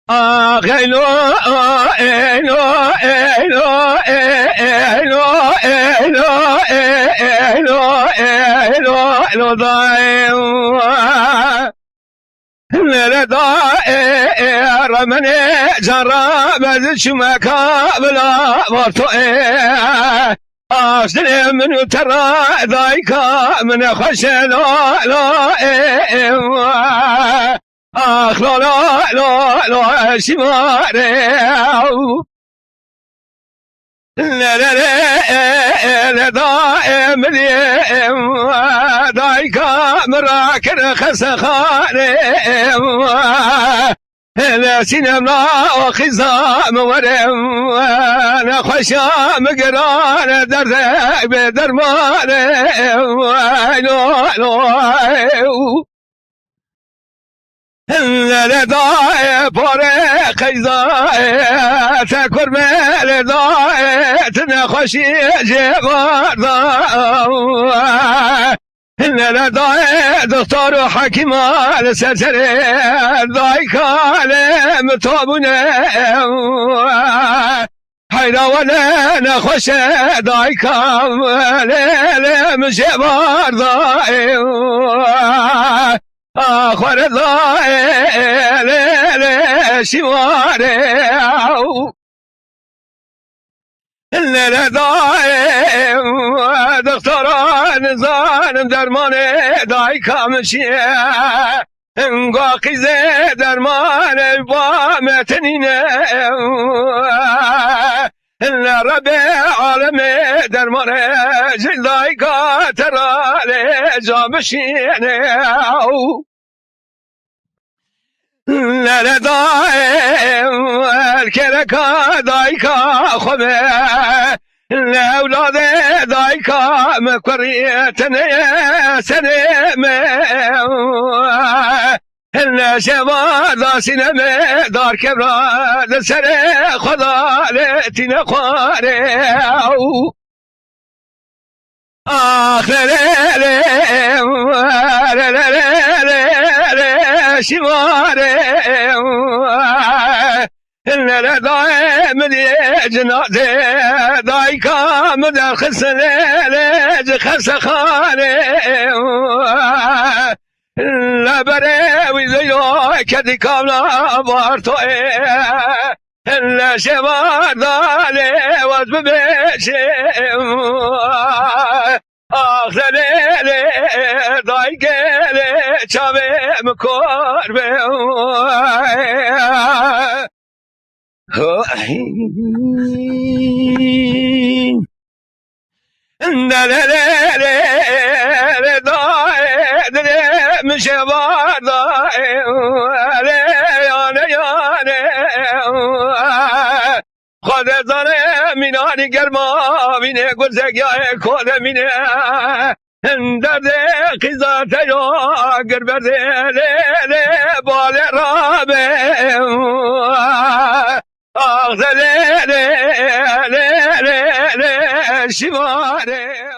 Eylo, eylo, eylo, eylo, eylo, eylo, eylo, eylo dayım. Nerede ramene cara bezçime kabla varto asle min tera dayka min khashelo la ah la la la la shimare nerede daim dayka meraker khaskhane لا سينما لا خزام ورم انا خشام قران درد بدرمان لو لا ضاي بوري خيزا تكر مال ضاي تنخشي جبار لا ضاي دكتور حكيم السلسل ضاي كالم توبنا حيرا ولا نخش ضاي كالم جبار ضاي آخر ضاي شواري لا ضاي دكتوران زانم درمان دای کامشیه انگاقی زه درمان با متنینه رب عالم درمان جلدای کاترال جامشینه لا دای الکرکا دای کا خوبه لأولاد ضايكا مكوريتني سنمي إلا شباب ذا سينما دار كبرى سنة خدا لتنا خواري آخر شواري إلا دائم جنازة دايكا مدى خسنة خسخانة لا بريوي زيو كدي كاملا بارتو إلا شبار دالي وزببشي آخر ليلي دايكي چاوي مكور مش خود زنه مینانی گرما بینه گرزگیای کود مینه درد قیزات یا گربرده لیله بال رابه آخ لیله لیله لیله شواره